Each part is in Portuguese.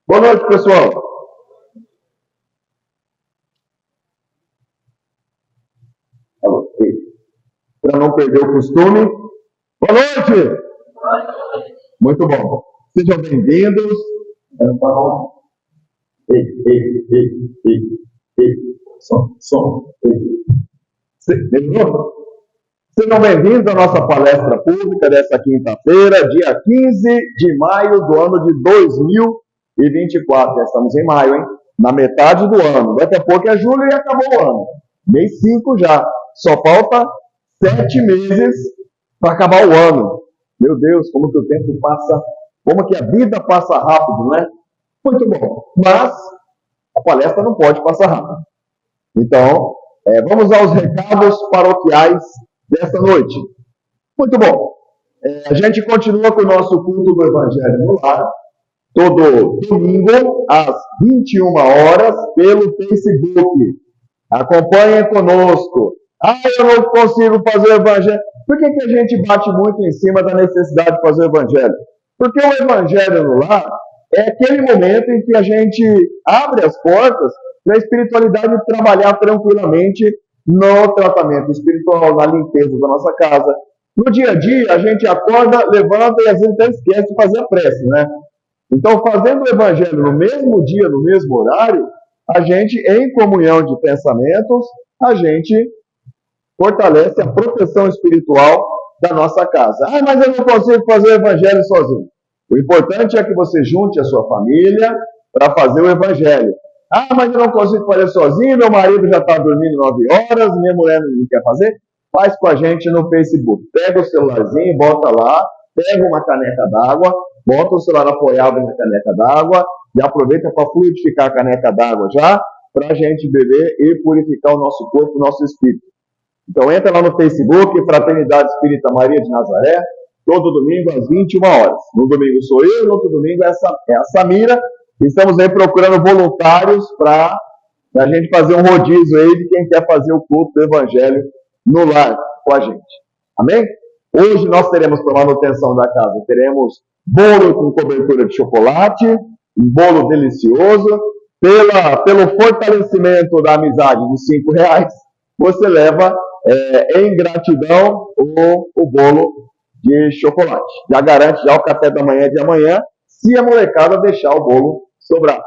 Boa noite, pessoal. Para não perder o costume. Boa noite! Muito bom. Sejam bem-vindos. Som. Melhorou? Sejam bem-vindos à nossa palestra pública dessa quinta-feira, dia 15 de maio do ano de 2024. Já estamos em maio, hein? Na metade do ano. Daqui a pouco é julho e acabou o ano. Mês 5 já. Só falta 7 meses para acabar o ano. Meu Deus, como que o tempo passa, como que a vida passa rápido, né? Muito bom. Mas a palestra não pode passar rápido. Então, vamos aos recados paroquiais desta noite. Muito bom. A gente continua com o nosso culto do Evangelho no Lar, todo domingo, às 21 horas, pelo Facebook. Acompanhem conosco. Eu não consigo fazer o Evangelho. Por que a gente bate muito em cima da necessidade de fazer o Evangelho? Porque o Evangelho no Lar é aquele momento em que a gente abre as portas para a espiritualidade trabalhar tranquilamente no tratamento espiritual, na limpeza da nossa casa. No dia a dia, a gente acorda, levanta e às vezes até esquece de fazer a prece, né? Então, fazendo o Evangelho no mesmo dia, no mesmo horário, a gente, em comunhão de pensamentos, a gente fortalece a proteção espiritual da nossa casa. Mas eu não consigo fazer o Evangelho sozinho. O importante é que você junte a sua família para fazer o Evangelho. Mas eu não consigo fazer sozinho, meu marido já está dormindo 9 horas, minha mulher não quer fazer. Faz com a gente no Facebook. Pega o celularzinho, bota lá, pega uma caneca d'água, bota o celular apoiado na caneca d'água e aproveita para fluidificar a caneca d'água já, para a gente beber e purificar o nosso corpo, o nosso espírito. Então entra lá no Facebook, Fraternidade Espírita Maria de Nazaré, todo domingo às 21 horas. No domingo sou eu, no outro domingo é a Samira. Estamos aí procurando voluntários para a gente fazer um rodízio aí de quem quer fazer o culto do Evangelho no lar com a gente. Amém? Hoje nós teremos para manutenção da casa, teremos bolo com cobertura de chocolate, um bolo delicioso. Pelo fortalecimento da amizade de R$5, você leva em gratidão o bolo de chocolate. Já garante já o café da manhã de amanhã, se a molecada deixar o bolo sobrar.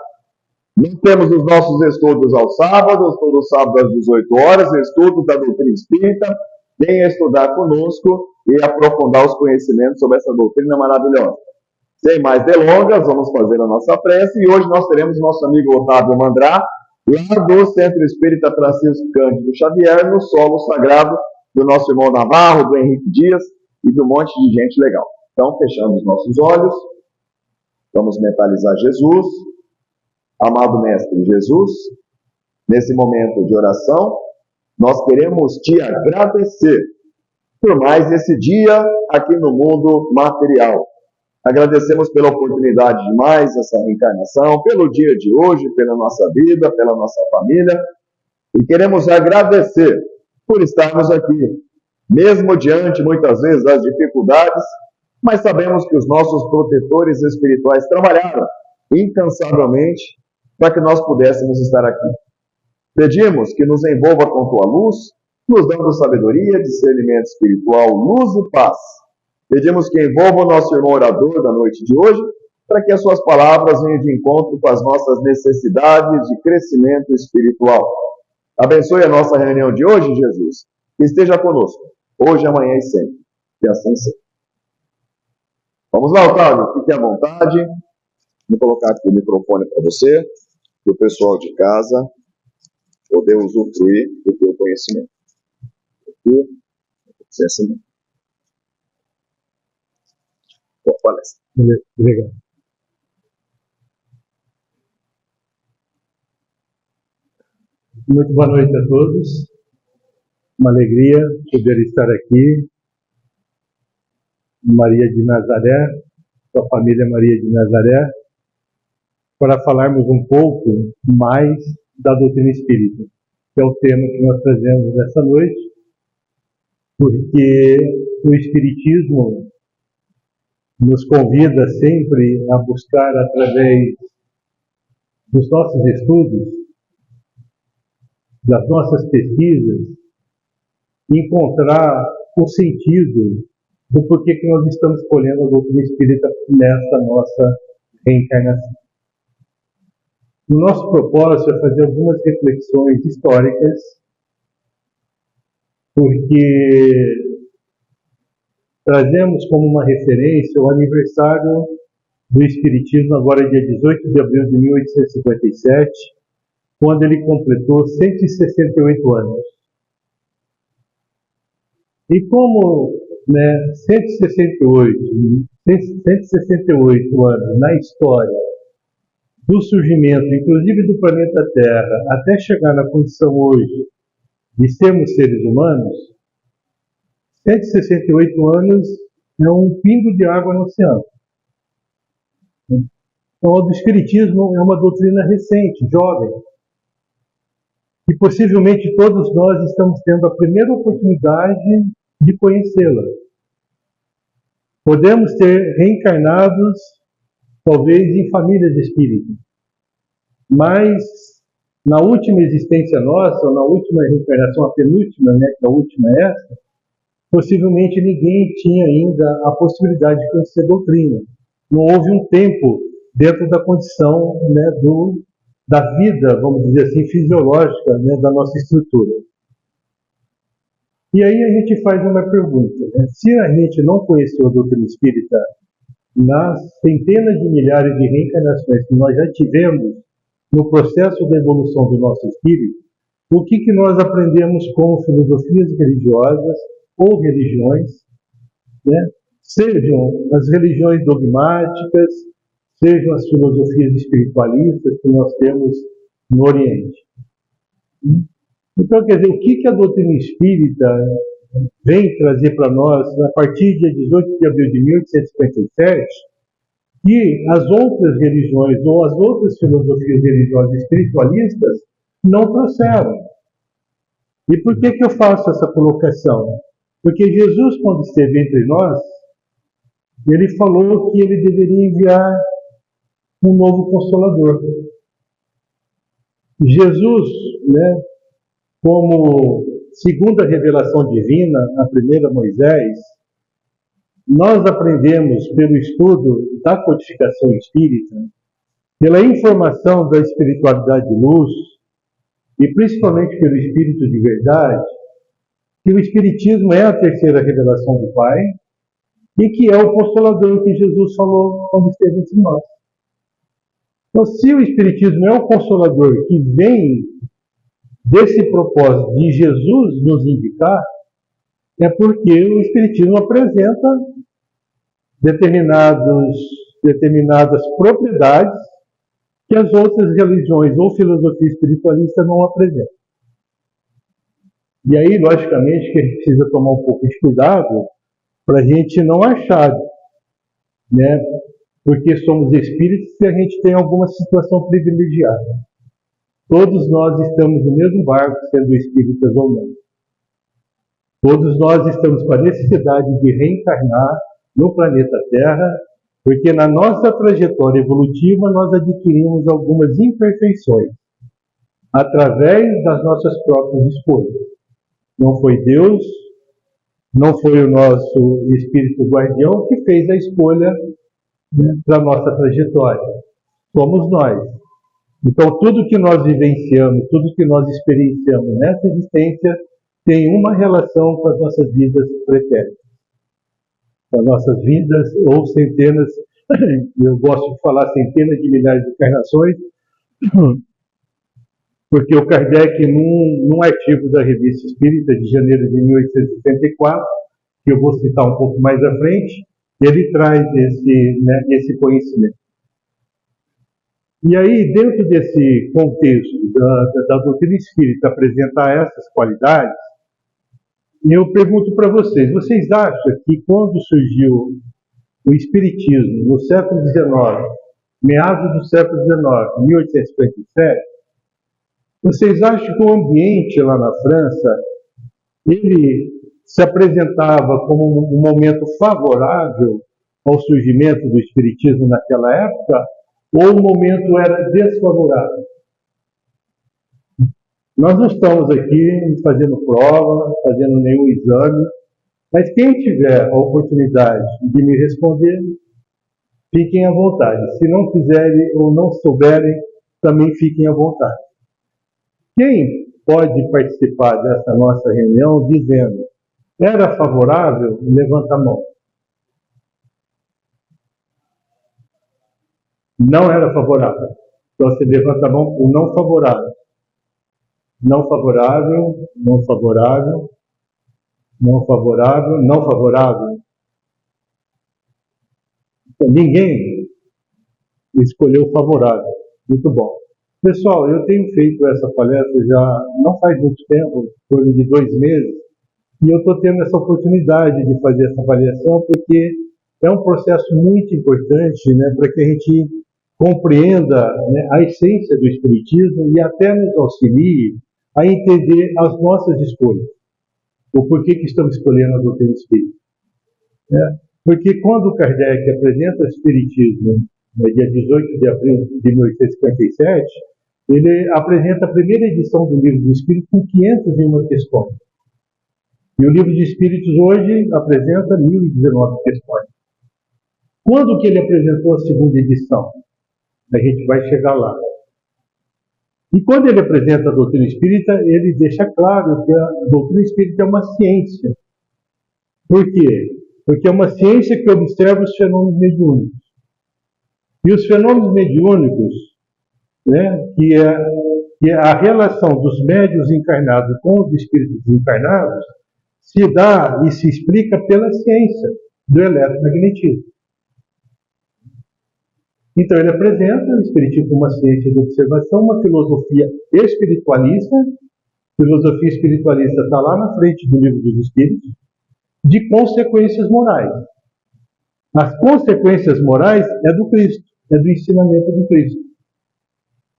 Nós temos os nossos estudos aos sábados, todo sábado às 18 horas, estudos da doutrina espírita. Venha estudar conosco e aprofundar os conhecimentos sobre essa doutrina maravilhosa. Sem mais delongas, vamos fazer a nossa prece. E hoje nós teremos nosso amigo Otávio Mandrá, lá do Centro Espírita Francisco Cândido Xavier, no solo sagrado do nosso irmão Navarro, do Henrique Dias e de um monte de gente legal. Então, fechamos nossos olhos, vamos mentalizar Jesus. Amado Mestre Jesus, nesse momento de oração, nós queremos te agradecer por mais esse dia aqui no mundo material. Agradecemos pela oportunidade de mais essa reencarnação, pelo dia de hoje, pela nossa vida, pela nossa família. E queremos agradecer por estarmos aqui, mesmo diante, muitas vezes, das dificuldades, mas sabemos que os nossos protetores espirituais trabalharam incansavelmente para que nós pudéssemos estar aqui. Pedimos que nos envolva com tua luz, nos dando sabedoria, discernimento espiritual, luz e paz. Pedimos que envolva o nosso irmão orador da noite de hoje, para que as suas palavras venham de encontro com as nossas necessidades de crescimento espiritual. Abençoe a nossa reunião de hoje, Jesus, que esteja conosco, hoje, amanhã e sempre. Que assim seja. Vamos lá, Otávio, fique à vontade. Vou colocar aqui o microfone para você, para o pessoal de casa poder usufruir do teu conhecimento. Aqui, assim. Boa palestra. Obrigado. Muito boa noite a todos. Uma alegria poder estar aqui. Maria de Nazaré, com a família Maria de Nazaré, para falarmos um pouco mais da doutrina espírita, que é o tema que nós trazemos nessa noite, porque o Espiritismo nos convida sempre a buscar, através dos nossos estudos, das nossas pesquisas, encontrar o sentido do porquê que nós estamos escolhendo a doutrina espírita nesta nossa reencarnação. O nosso propósito é fazer algumas reflexões históricas, porque trazemos como uma referência o aniversário do Espiritismo, agora dia 18 de abril de 1857, quando ele completou 168 anos. E como 168 anos na história do surgimento, inclusive do planeta Terra, até chegar na condição hoje de sermos seres humanos, 168 anos é um pingo de água no oceano. Então, o Espiritismo é uma doutrina recente, jovem, e possivelmente todos nós estamos tendo a primeira oportunidade de conhecê-la. Podemos ter reencarnados, talvez, em famílias espíritas, mas na última existência nossa, ou na última reencarnação, a penúltima, que a última é essa, possivelmente ninguém tinha ainda a possibilidade de conhecer a doutrina. Não houve um tempo dentro da condição da vida, vamos dizer assim, fisiológica da nossa estrutura. E aí a gente faz uma pergunta. Se a gente não conheceu a doutrina espírita nas centenas de milhares de reencarnações que nós já tivemos no processo da evolução do nosso espírito, o que nós aprendemos como filosofias religiosas ou religiões, sejam as religiões dogmáticas, sejam as filosofias espiritualistas que nós temos no Oriente. Então, quer dizer, o que a doutrina espírita vem trazer para nós a partir de 18 de abril de 1857, que as outras religiões ou as outras filosofias religiosas espiritualistas não trouxeram? E por que eu faço essa colocação? Porque Jesus, quando esteve entre nós, ele falou que ele deveria enviar um novo Consolador. Jesus, como segunda revelação divina, a primeira Moisés, nós aprendemos pelo estudo da codificação espírita, pela informação da espiritualidade de luz, e principalmente pelo Espírito de verdade, que o Espiritismo é a terceira revelação do Pai, e que é o Consolador que Jesus falou quando esteve entre nós. Então, se o Espiritismo é o Consolador que vem desse propósito de Jesus nos indicar, é porque o Espiritismo apresenta determinadas propriedades que as outras religiões ou filosofia espiritualista não apresentam. E aí, logicamente, que a gente precisa tomar um pouco de cuidado para a gente não achar, porque somos espíritos e a gente tem alguma situação privilegiada. Todos nós estamos no mesmo barco, sendo espíritas ou não. Todos nós estamos com a necessidade de reencarnar no planeta Terra, porque na nossa trajetória evolutiva nós adquirimos algumas imperfeições através das nossas próprias escolhas. Não foi Deus, não foi o nosso Espírito Guardião que fez a escolha para a nossa trajetória. Somos nós. Então, tudo que nós vivenciamos, tudo que nós experienciamos nessa existência tem uma relação com as nossas vidas pretéritas. Com as nossas vidas ou centenas, eu gosto de falar centenas de milhares de encarnações, porque o Kardec, num artigo da Revista Espírita de janeiro de 1864, que eu vou citar um pouco mais à frente, ele traz esse conhecimento. E aí, dentro desse contexto da doutrina espírita apresentar essas qualidades, eu pergunto para vocês acham que quando surgiu o Espiritismo no século XIX, meados do século XIX, 1857, vocês acham que o ambiente lá na França, ele se apresentava como um momento favorável ao surgimento do Espiritismo naquela época? ou o momento era desfavorável. Nós não estamos aqui fazendo prova, fazendo nenhum exame, mas quem tiver a oportunidade de me responder, fiquem à vontade. Se não quiserem ou não souberem, também fiquem à vontade. Quem pode participar dessa nossa reunião dizendo: era favorável? Levanta a mão. Não era favorável. Então você levanta a mão o não favorável. Não favorável, não favorável, não favorável, não favorável. Então, ninguém escolheu favorável. Muito bom. Pessoal, eu tenho feito essa palestra já não faz muito tempo, coisa de 2 meses, e eu estou tendo essa oportunidade de fazer essa avaliação porque é um processo muito importante, né, para que a gente compreenda, né, a essência do Espiritismo e até nos auxilie a entender as nossas escolhas. O porquê que estamos escolhendo a doutrina espírita. Porque quando Kardec apresenta o Espiritismo, no dia 18 de abril de 1857, ele apresenta a primeira edição do Livro dos Espíritos com 501 questões. E o Livro dos Espíritos hoje apresenta 1019 questões. Quando que ele apresentou a segunda edição? A gente vai chegar lá. E quando ele apresenta a doutrina espírita, ele deixa claro que a doutrina espírita é uma ciência. Por quê? Porque é uma ciência que observa os fenômenos mediúnicos. E os fenômenos mediúnicos, né, que é a relação dos médiuns encarnados com os espíritos encarnados, se dá e se explica pela ciência do eletromagnetismo. Então ele apresenta o Espiritismo como uma ciência de observação, uma filosofia espiritualista. Filosofia espiritualista está lá na frente do Livro dos Espíritos, de consequências morais. As consequências morais é do Cristo, é do ensinamento do Cristo.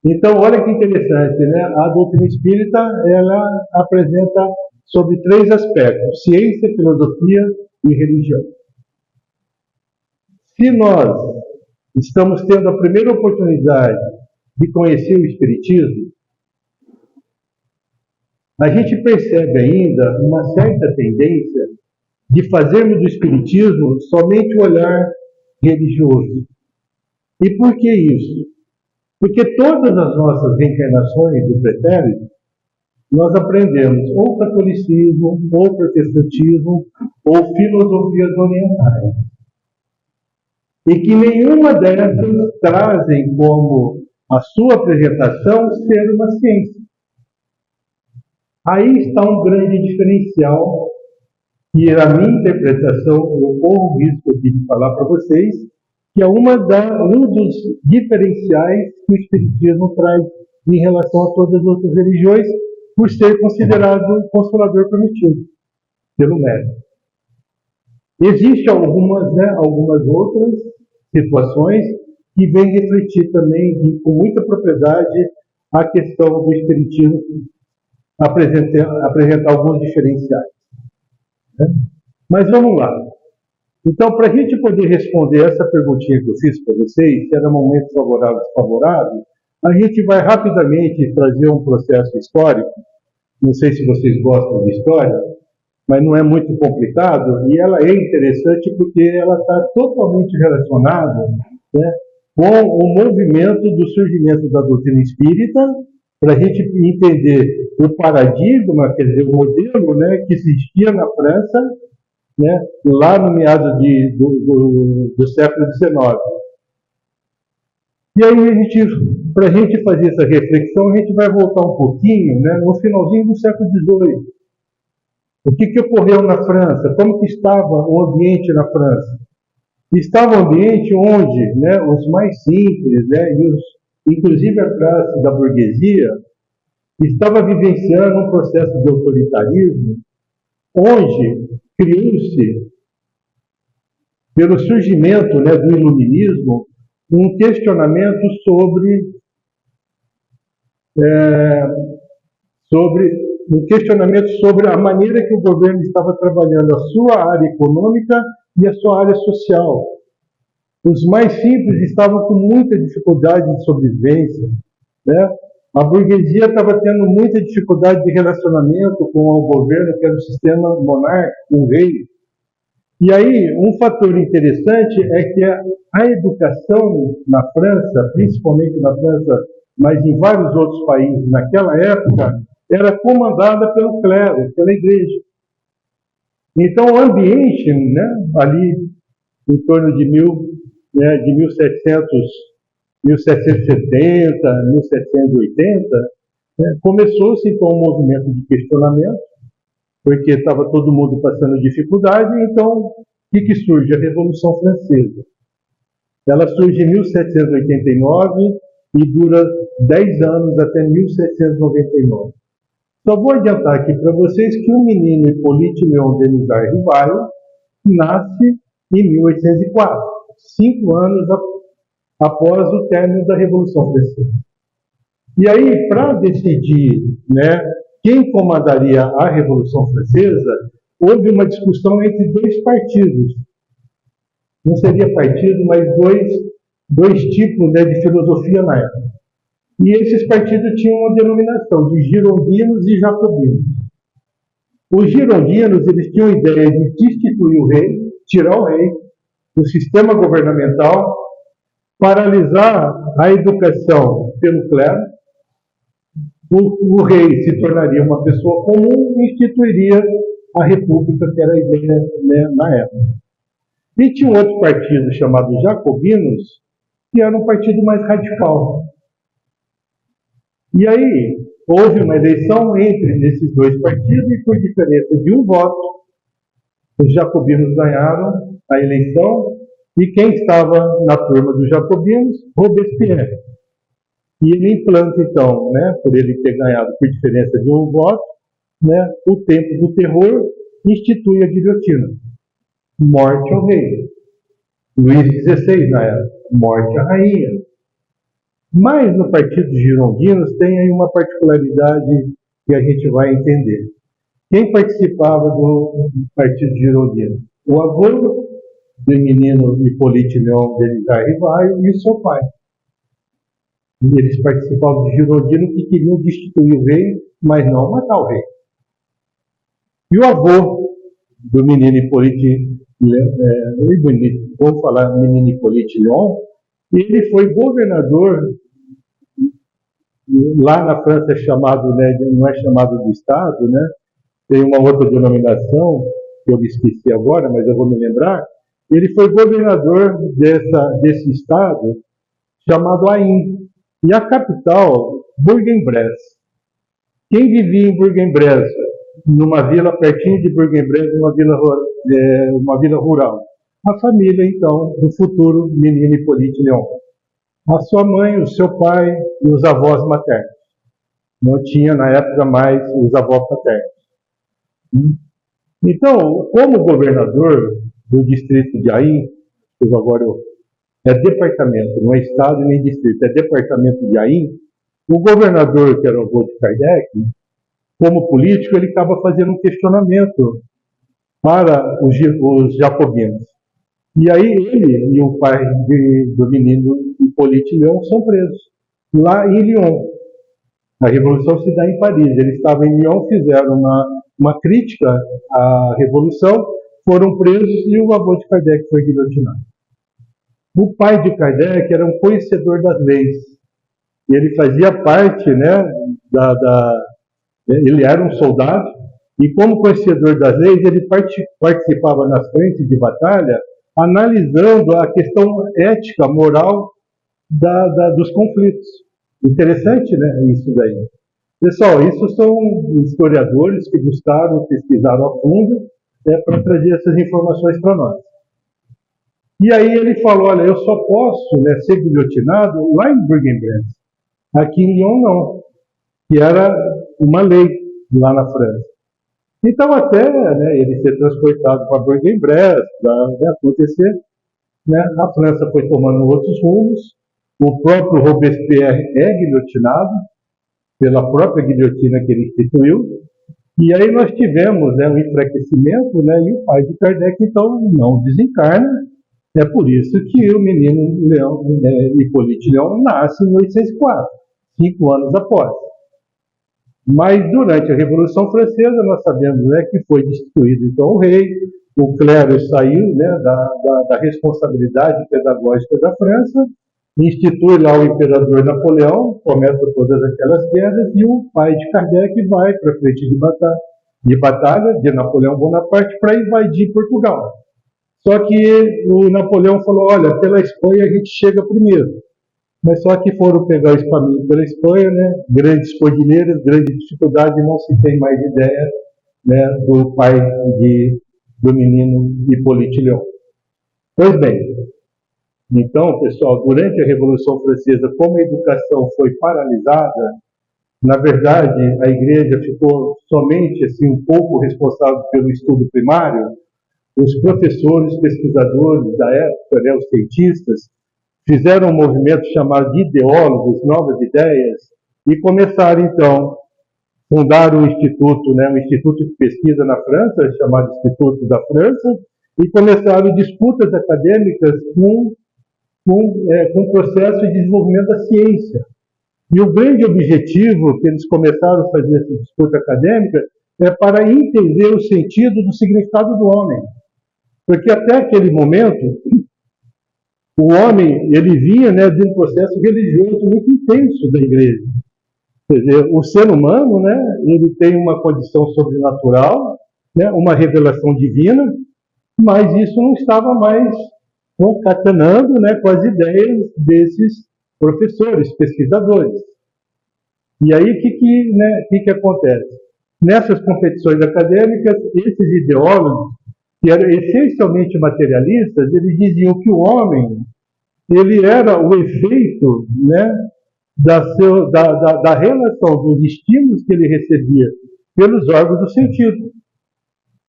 Então, olha que interessante, né? A doutrina espírita, ela apresenta sobre 3 aspectos: ciência, filosofia e religião. Se nós estamos tendo a primeira oportunidade de conhecer o Espiritismo, a gente percebe ainda uma certa tendência de fazermos do Espiritismo somente o olhar religioso. E por que isso? Porque todas as nossas reencarnações do pretérito, nós aprendemos ou catolicismo, ou protestantismo, ou filosofias orientais. E que nenhuma dessas trazem como a sua apresentação ser uma ciência. Aí está um grande diferencial, que a minha interpretação, eu corro o risco aqui de falar para vocês, que é um dos diferenciais que o Espiritismo traz em relação a todas as outras religiões, por ser considerado consolador prometido pelo médium. Existem algumas outras situações que vêm refletir também com muita propriedade a questão do Espiritismo apresentar alguns diferenciais. Né? Mas vamos lá. Então, para a gente poder responder essa perguntinha que eu fiz para vocês, se era momento favorável ou desfavorável, a gente vai rapidamente trazer um processo histórico. Não sei se vocês gostam de história, mas não é muito complicado, e ela é interessante porque ela está totalmente relacionada, né, com o movimento do surgimento da doutrina espírita, para a gente entender o paradigma, quer dizer, o modelo, né, que existia na França, né, lá no meado do século XIX. E aí, para a gente fazer essa reflexão, a gente vai voltar um pouquinho, né, no finalzinho do século XVIII. O que ocorreu na França? Como que estava o ambiente na França? Estava um ambiente onde, né, os mais simples, né, inclusive a classe da burguesia, estava vivenciando um processo de autoritarismo, onde criou-se, pelo surgimento, né, do iluminismo, um questionamento sobre a maneira que o governo estava trabalhando a sua área econômica e a sua área social. Os mais simples estavam com muita dificuldade de sobrevivência, né? A burguesia estava tendo muita dificuldade de relacionamento com o governo, que era o sistema monárquico, o rei. E aí, um fator interessante é que a educação na França, principalmente na França, mas em vários outros países naquela época, era comandada pelo clero, pela igreja. Então, o ambiente, né, ali em torno de 1700, 1770, 1780, né, começou-se então um movimento de questionamento, porque estava todo mundo passando dificuldade. Então, o que surge? A Revolução Francesa. Ela surge em 1789 e dura 10 anos até 1799. Só vou adiantar aqui para vocês que o menino Hippolyte Léon Denisard Rivail nasce em 1804, 5 anos após o término da Revolução Francesa. E aí, para decidir, né, quem comandaria a Revolução Francesa, houve uma discussão entre dois partidos. Não seria partido, mas dois tipos, né, de filosofia na época. E esses partidos tinham uma denominação de girondinos e jacobinos. Os girondinos, eles tinham a ideia de destituir o rei, tirar o rei do sistema governamental, paralisar a educação pelo clero. O rei se tornaria uma pessoa comum e instituiria a república, que era a ideia, né, na época. E tinha um outro partido chamado Jacobinos, que era um partido mais radical. E aí houve uma eleição entre esses dois partidos e, por diferença de um voto, os jacobinos ganharam a eleição. E quem estava na turma dos jacobinos? Robespierre. E ele implanta, então, né, por ele ter ganhado por diferença de um voto, né, o tempo do terror, institui a guilhotina. Morte ao rei. Luís XVI, na época, morte à rainha. Mas no partido dos girondinos tem aí uma particularidade que a gente vai entender. Quem participava do partido girondino? O avô do menino Hippolyte Léon Denisard Rivail e o seu pai. E eles participavam do girondino que queriam destituir o rei, mas não matar o rei. E o avô do menino Hippolyte Léon, vamos falar menino Hippolyte Léon, ele foi governador, lá na França é chamado, né, não é chamado de Estado, né, tem uma outra denominação, que eu me esqueci agora, mas eu vou me lembrar. Ele foi governador desse Estado chamado Ain, e a capital, Bourg-en-Bresse. Quem vivia em Bourg-en-Bresse, numa vila pertinho de Bourg-en-Bresse, uma vila rural? A família, então, do futuro menino Hippolyte Léon. A sua mãe, o seu pai e os avós maternos. Não tinha, na época, mais os avós paternos. Então, como governador do distrito de Ain, agora é departamento, não é estado nem distrito, é departamento de Ain, o governador, que era o avô de Kardec, como político, ele acaba fazendo um questionamento para os jacobinos. E aí ele e o pai do menino Hippolyte Léon são presos, lá em Lyon. A Revolução se dá em Paris. Eles estavam em Lyon, fizeram uma crítica à Revolução, foram presos e o avô de Kardec foi guilhotinado. O pai de Kardec era um conhecedor das leis. Ele fazia parte, né, ele era um soldado, e como conhecedor das leis, ele participava nas frentes de batalha, analisando a questão ética, moral dos conflitos. Interessante, né, isso daí. Pessoal, isso são historiadores que buscaram, pesquisaram a fundo, para trazer essas informações para nós. E aí ele falou, olha, eu só posso, né, ser guilhotinado lá em Bourg-en-Bresse. Aqui em Lyon não, que era uma lei lá na França. Então até, né, ele ser transportado para Bourg-en-Bresse, para acontecer, né, a França foi tomando outros rumos, o próprio Robespierre é guilhotinado, pela própria guilhotina que ele instituiu, e aí nós tivemos, né, um enfraquecimento, né, e o pai de Kardec, então, não desencarna, É por isso que o menino Leão, Hippolyte Leão nasce em 1804, 5 anos após. Mas durante a Revolução Francesa nós sabemos, né, que foi destituído então o rei, o clero saiu, né, da responsabilidade pedagógica da França, institui lá o imperador Napoleão, começa todas aquelas guerras e o pai de Kardec vai para a frente de batalha de Napoleão Bonaparte para invadir Portugal. Só que o Napoleão falou, olha, pela Espanha a gente chega primeiro. Mas só que foram pegar o caminho pela Espanha, né? Grandes cordilheiras, grande dificuldade, não se tem mais ideia, né, do pai do menino Hippolyte Leão. Pois bem, então, pessoal, durante a Revolução Francesa, como a educação foi paralisada, na verdade, a igreja ficou somente assim, um pouco responsável pelo estudo primário. Os professores, pesquisadores da época, né, os cientistas, fizeram um movimento chamado de ideólogos, novas ideias, e começaram, então, fundar um instituto, né, um instituto de pesquisa na França, chamado Instituto da França, e começaram disputas acadêmicas com o processo de desenvolvimento da ciência. E o grande objetivo que eles começaram a fazer essa disputa acadêmica é para entender o sentido do significado do homem. Porque até aquele momento, o homem, ele vinha, né, de um processo religioso muito intenso da igreja. Quer dizer, o ser humano, né, ele tem uma condição sobrenatural, né, uma revelação divina, mas isso não estava mais concatenando, né, com as ideias desses professores, pesquisadores. E aí, o que acontece? Nessas competições acadêmicas, esses ideólogos, que eram essencialmente materialistas, eles diziam que o homem, ele era o efeito, né, da relação dos estímulos que ele recebia pelos órgãos do sentido.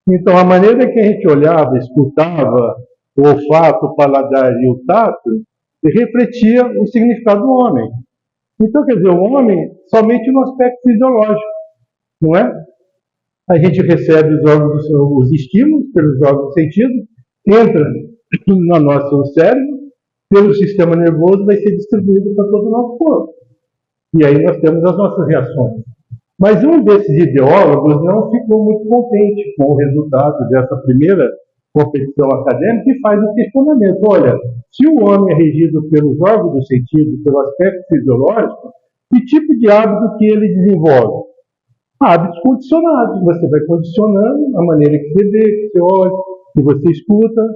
Então, a maneira que a gente olhava, escutava, o olfato, o paladar e o tato, refletia o significado do homem. Então, quer dizer, o homem somente no aspecto fisiológico, não é? A gente recebe os estímulos pelos órgãos do sentido, entra no nosso cérebro, pelo sistema nervoso vai ser distribuído para todo o nosso corpo. E aí nós temos as nossas reações. Mas um desses ideólogos não ficou muito contente com o resultado dessa primeira competição acadêmica e faz o questionamento. Olha, se o homem é regido pelos órgãos do sentido, pelo aspecto fisiológico, que tipo de hábito que ele desenvolve? Hábitos condicionados. Você vai condicionando a maneira que você vê, que você olha, que você escuta,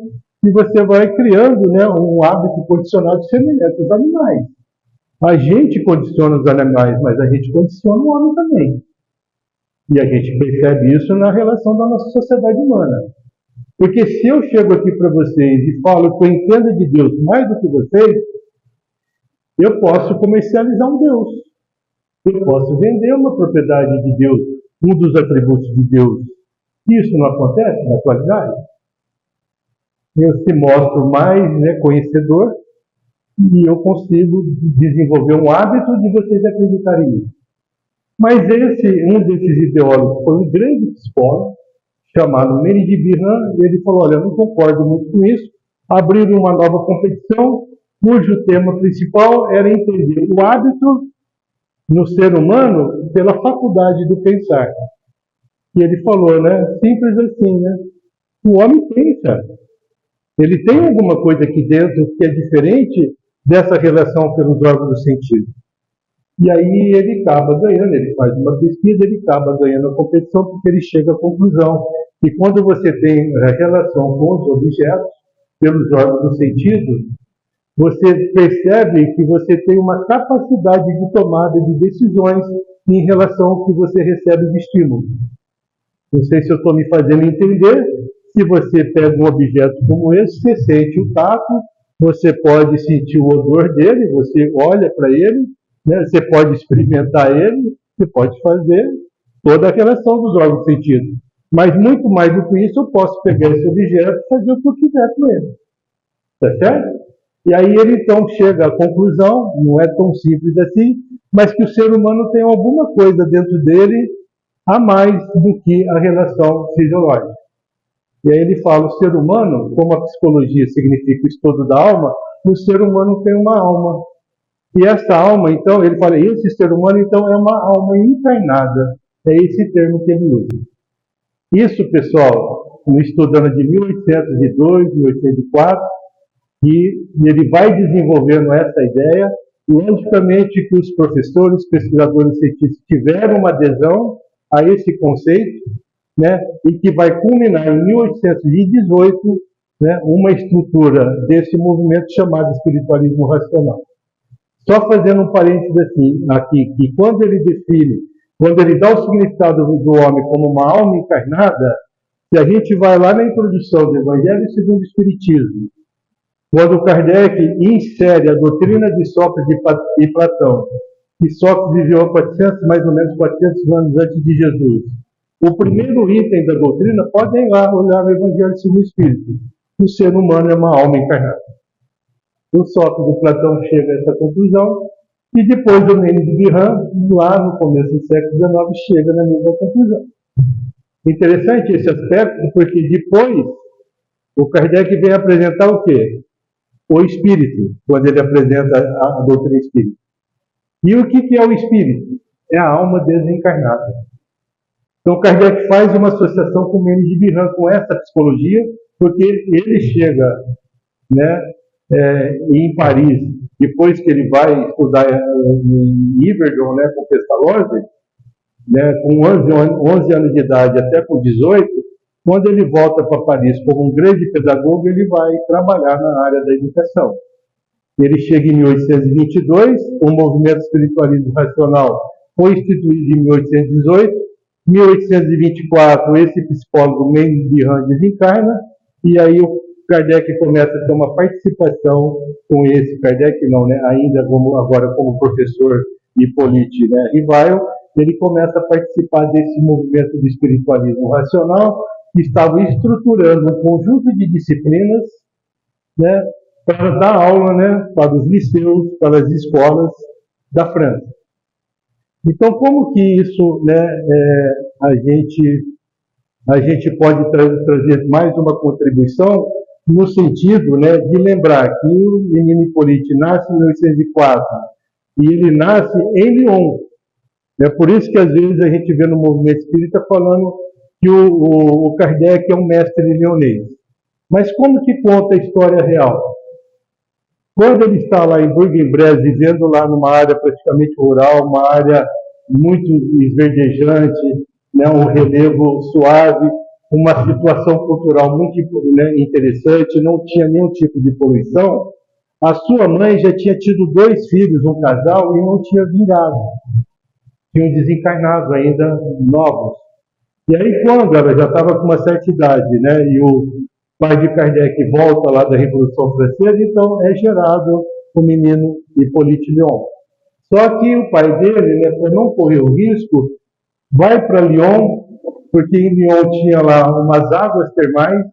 e você vai criando, né, um hábito condicionado semelhante aos animais. A gente condiciona os animais, mas a gente condiciona o homem também. E a gente percebe isso na relação da nossa sociedade humana. Porque se eu chego aqui para vocês e falo que eu entendo de Deus mais do que vocês, eu posso comercializar um Deus. Eu posso vender uma propriedade de Deus, um dos atributos de Deus. Isso não acontece na atualidade? Eu se mostro mais, né, conhecedor e eu consigo desenvolver um hábito de vocês acreditarem nisso. Mas um desses ideólogos foi um grande psicólogo, chamado Mendy Birhan, e ele falou, olha, eu não concordo muito com isso, abriram uma nova competição, cujo tema principal era entender o hábito no ser humano pela faculdade do pensar. E ele falou, né, simples assim, né, o homem pensa. Ele tem alguma coisa aqui dentro que é diferente dessa relação pelos órgãos do sentido. E aí ele acaba ganhando, ele faz uma pesquisa, ele acaba ganhando a competição porque ele chega à conclusão que quando você tem a relação com os objetos, pelos órgãos do sentido, você percebe que você tem uma capacidade de tomada de decisões em relação ao que você recebe de estímulo. Não sei se eu estou me fazendo entender. Se você pega um objeto como esse, você sente o tato, você pode sentir o odor dele, você olha para ele, né? Você pode experimentar ele, você pode fazer toda a relação dos órgãos de sentido. Mas muito mais do que isso, eu posso pegar esse objeto e fazer o que eu quiser com ele. Tá certo? E aí ele então chega à conclusão, não é tão simples assim, mas que o ser humano tem alguma coisa dentro dele a mais do que a relação fisiológica. E aí ele fala, o ser humano, como a psicologia significa o estudo da alma, o ser humano tem uma alma. E essa alma, então, ele fala, esse ser humano, então, é uma alma encarnada. É esse termo que ele usa. Isso, pessoal, no estudando de 1802, 1804, e ele vai desenvolvendo essa ideia. Logicamente que os professores, pesquisadores científicos tiveram uma adesão a esse conceito, né, e que vai culminar em 1818, né, uma estrutura desse movimento chamado espiritualismo racional. Só fazendo um parênteses assim, aqui, que quando ele define, quando ele dá o significado do homem como uma alma encarnada, se a gente vai lá na introdução do Evangelho segundo o Espiritismo, quando Kardec insere a doutrina de Sócrates e Platão, que Sócrates viveu mais ou menos 400 anos antes de Jesus, o primeiro item da doutrina, podem lá olhar no Evangelho segundo o Espírito, o ser humano é uma alma encarnada. O Sócrates e Platão chega a essa conclusão, e depois o Menes de Guihan, lá no começo do século XIX, chega na mesma conclusão. Interessante esse aspecto, porque depois o Kardec vem apresentar o quê? O espírito, quando ele apresenta a doutrina espírita. E o que é o espírito? É a alma desencarnada. Então Kardec faz uma associação com Menes de Guihan, com essa psicologia, porque ele chega, né, em Paris, depois que ele vai estudar em Yverdon, né, com Pestalozzi, né, com 11 anos de idade até com 18, quando ele volta para Paris como um grande pedagogo, ele vai trabalhar na área da educação. Ele chega em 1822, o movimento espiritualismo racional foi instituído em 1818, 1824, esse psicólogo Menes de Guihan desencarna, e aí o Kardec começa a ter uma participação com esse, Kardec não, né, ainda agora como professor Hippolyte, né, Rivail, ele começa a participar desse movimento do espiritualismo racional, que estava estruturando um conjunto de disciplinas, né, para dar aula, né, para os liceus, para as escolas da França. Então, como que isso, né, a gente pode trazer mais uma contribuição no sentido, né, de lembrar que o menino Hippolyte nasce em 1804 e ele nasce em Lyon. É por isso que às vezes a gente vê no movimento espírita falando que o Kardec é um mestre lionês. Mas como que conta a história real? Quando ele está lá em Bourg-en-Bresse, vivendo lá numa área praticamente rural, uma área muito esverdejante, né, um relevo suave, uma situação cultural muito, né, interessante, não tinha nenhum tipo de poluição, a sua mãe já tinha tido 2 filhos, um casal, e não tinha vingado. Tinham desencarnado ainda novos. E aí, quando ela já estava com uma certa idade, né, e o pai de Kardec volta lá da Revolução Francesa, então é gerado o menino Hippolyte Lyon. Só que o pai dele, né, para não correr o risco, vai para Lyon, porque em Lyon tinha lá umas águas termais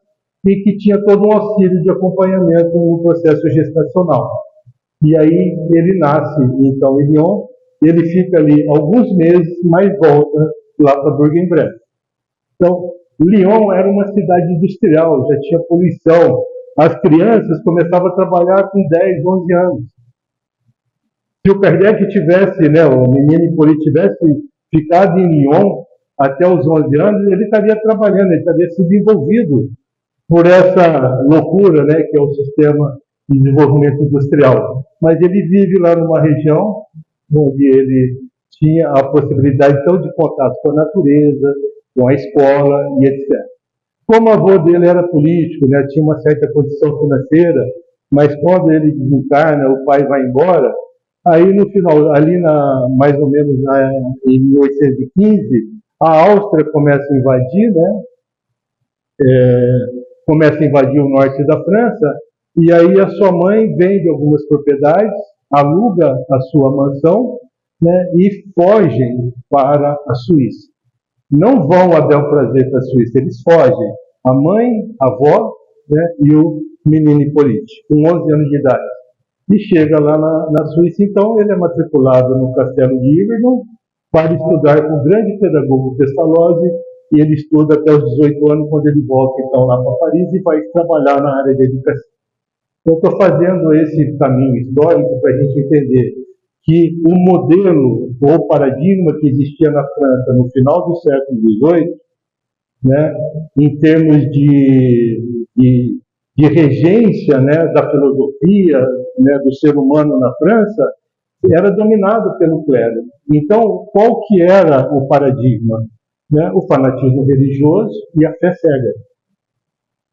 e que tinha todo um auxílio de acompanhamento no processo gestacional. E aí ele nasce, então, em Lyon, ele fica ali alguns meses, mas volta lá para Bourg-en-Bresse. Então, Lyon era uma cidade industrial, já tinha poluição. As crianças começavam a trabalhar com 10, 11 anos. Se o Kardec tivesse, né, o menino Hippolyte tivesse ficado em Lyon até os 11 anos, ele estaria trabalhando, ele estaria sido envolvido por essa loucura, né, que é o sistema de desenvolvimento industrial. Mas ele vive lá numa região onde ele tinha a possibilidade, então, de contato com a natureza, com a escola e etc. Como o avô dele era político, né, tinha uma certa condição financeira, mas quando ele desencarna, o pai vai embora, aí no final, ali mais ou menos em 1815, a Áustria começa a invadir, né, começa a invadir o norte da França, e aí a sua mãe vende algumas propriedades, aluga a sua mansão, né, e fogem para a Suíça. Não vão a bel prazer para a Suíça, eles fogem. A mãe, a avó, né, e o menino Hippolyte, com 11 anos de idade. E chega lá na Suíça, então ele é matriculado no castelo de Yverdon para estudar com o grande pedagogo Pestalozzi e ele estuda até os 18 anos, quando ele volta então lá para Paris e vai trabalhar na área de educação. Eu estou fazendo esse caminho histórico para a gente entender que o modelo ou paradigma que existia na França no final do século XVIII, né, em termos de regência, né, da filosofia, né, do ser humano na França, era dominado pelo clero. Então, qual que era o paradigma? Né? O fanatismo religioso e a fé cega.